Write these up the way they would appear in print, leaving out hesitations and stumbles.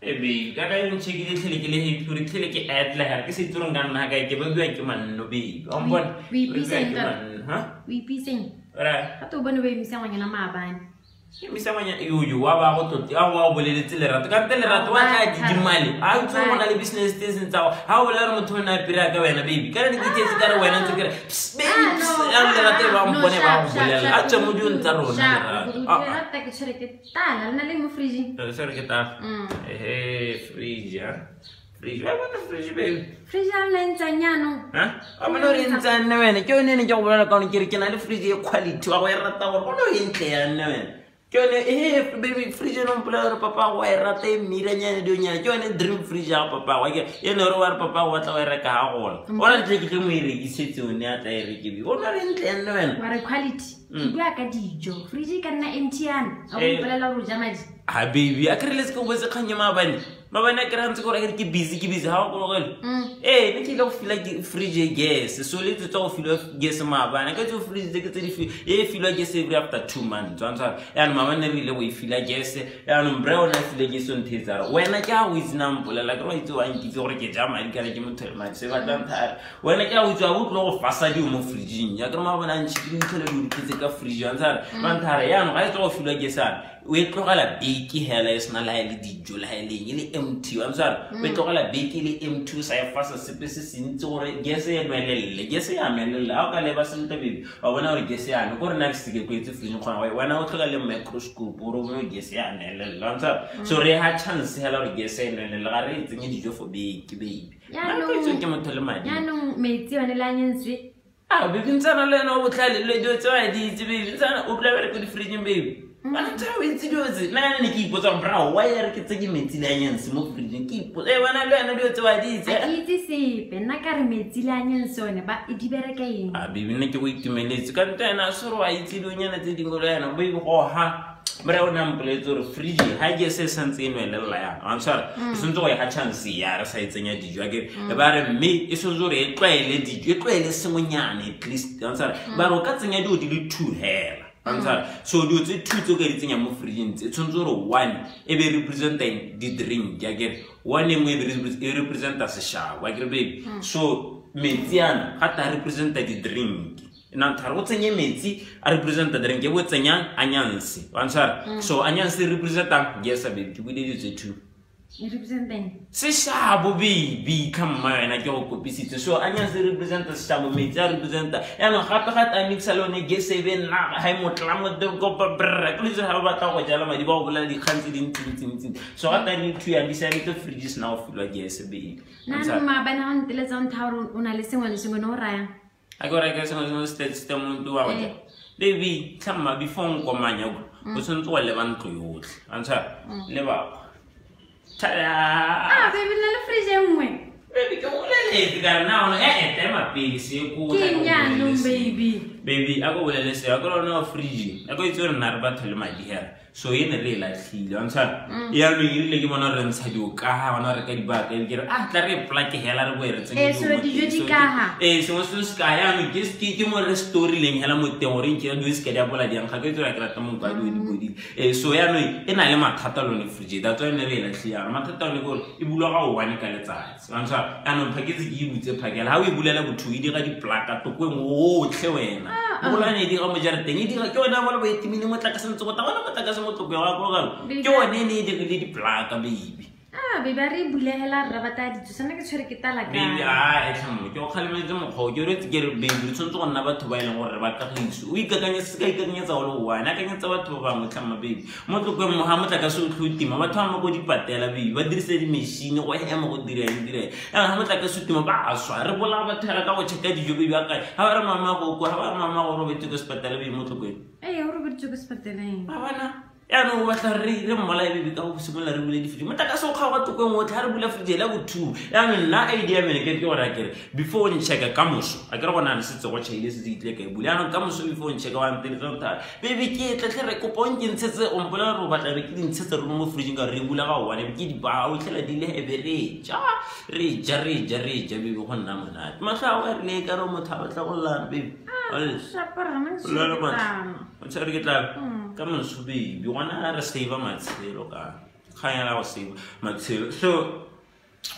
baby, ka yung chiki tili puri tili ki ad lah ke si turun kan na kai ke ba ke man no baby. Ombon. We pising ha? We pising. Ora. Atu ba no baby misang wanya na maban. Misama nya yu wa ko to wa bolele tile rat kan tile rat wa ka jimali a to mona le business station tsawa ha o la mo thona pira ka wena baby kana ni kitse ka wena ntse kare baby ya le rat ba mo bone ba bolele a tse mo dun tsa rona rat ta ke chere ke ta na le mo friji chere ke ta friji ya friji wa na friji baby friji na ntsanyano ha amano ri ntsana wena ke yone ne ke go bolela ka one ke re ke na le friji e quality wa go e rata go no yentle ya nna wena Kone baby fridge non pula papa wa rate mira nya dio nya kone dream fridge papa wa ke ye no war papa wa tla wa reka ha gola ora tle ke mo ire isetse o ne a tla ire ke bi ona re ntle nne wena wa quality ke bua ka dijo fridge ka nna empty yana a go pela go ja madi ha baby a kre let's go botse khanya mabane kre ntse go ra ke busy ha go gole ne ke lo fila ke fridge gas so le tse go fila gas mabane ka tse fridge ke tse di fila gas every after 2 months tsantsa ya mabane re ile go fila gas ya no mbre ona fila gas on thezara wena ke a o itse nampola la ke ro itse wa nkitse gore ke ja madi kana ke motho ma se ba tantha wena ke a o itse wa go go fasa di mo fridge ya ke mabane ntse ke ntse le ke ka fridge tsantsa banthara ya no ga e go fila gas we tlogela beki hela isna la ile dijo la ile ile empty I'm sorry we tlogela beki ile empty sa ya fasa sepe se sintse gore gese ya melelle gese ya melelle a ka le ba sente bibi wa bona gore gese ya no gore next ke kwetse fridge khona wena o tlogela microscope ro mo gese ya melelle I'm sorry so re ha chance hela gore gese ya melelle ga re tsenye dijo for beki baby ya no ke motho le madi ya no metsi bana la nyense bibi ntsana le no botlhale le dio tsa di itse bibi ntsana o tla bere ko di fridge baby Bana tsawe ntsidioze na ne ke ipotsa mbrao wa ya re ke tseke metsi la nyense mo fridge ke ipotsa bana le ana dio tsa di itse a itse sepe nna ka re metsi la nyense one ba e di bereka eng bibi nne ke go itumeletse ka ntana soro wa itse dio nyana tse dingwe le yana bo go ha mra o nampletso re fridge ha ke se santse eno le la ya I'm sorry sentse go ya chance ya re sa itsenya dijo ke ba re me e so zore e tlwaele dijo e tlwaele sengonyane at least I'm sorry ba ro ka tsenya dio di le 2 hela answer so do tse two ke ditsenya mo fridge ntse tshontsoro 1 e be representa di drink ya get one engwe e representa seshaba wa ke baby so metsiana ga ta representa di drink na tharo tsenye metsi a representa drink e bo tsenya anyansi answer so anyansi representa yes baby ke bile ditse two representing seshabo baby come on ke go kopisitse so anyansi representa seshabo metsi a representa ya no gape a mixa lone ge 7 na ha motla mo de go brr ke le ha ba ta go jala madi ba go bola di khantsi di ntsi so ga ta ni two ya di sa to fridges now filwa ge baby na no ma bana han tele tsang tharo una le sengwe no raya a go ra ke sengwe system do wa ga baby tsamma before ngomanya go tsontso wa le bantlo yotle answer le ba baby na le fridge engwe baby ke mo le ka na ona tema pisi ku ta no baby ako bolele se ako no fridge ako itse re na re batho le madi hera so yene le la tlhile answer ya lo ile ke bona re ntsha di ka ha bona re ka di baka ke re tla re plake hela re bo re tseng so dijo di ka ha so ska ya no ke mo re story leng hela mo teng gore ke do iske dia bola diang ga ke tswa ke rata mo kwa di bodi so ya no e na le mathata lone fridge da tswa ne re la tlhia mathata le gore e bulwa ga o wane ka letsatsi answer ano phaketse ke ibutse phakela ha o e bulela botho e dira di plaka to kweng otlhe wena o bola ne dira mo jareteng e dira ke wena bola bo etimile mo tla ka sentse go ta bona mo tla ka mo tlhope wa go ga ke one ne e dira di plaka baby baby re bulela re bata di tsana ke tshwere ke tala ka baby e tlhamo ke o khalemetse mo go ke re tse ke baby tsontse go nna batho ba ile gore ba ka gitsu o ikakanye se ka ikakanye tsa go le wana ka nyetsa batho ba mo tlhama baby mo tlokwe mo ha motla ka se o tlhotima batho ba mo go di patela baby ba dirise di machine go hema go dira ha motla ka se tima ba aswa re bola batho ka go cheka dijo baby ba ka ha ba re mama go ro betse go spatela baby mo tlokwe o ro betse go spatela ba bana ya no ba tla re mmola baby ka go simola re bule di fridge motaka so ga go tokwe mo tla re bula fridge la go 2 ya no na idea mene ke go ra kere before ni cheka ka moso a ke re bona ne se tse go chaile se ditle ka bule ya no ka moso before ni cheka wa ntele tsonta baby ke tle re go ponke ntshetse o mbola ro batla re ke di ntshetse re mo fridge ga re bula ga o wane ke di ba o tlela di le everage re ja baby go nna mona mahla wa re le ka ro motha ba tla go lana baby o tsare ke tla ka moso baby wona re save matshelo ka kganya la go seba matshelo so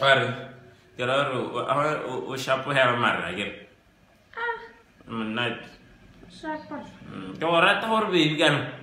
are ke ra gore o shapogela marra kere monna Shapa. ke go rata gore baby kana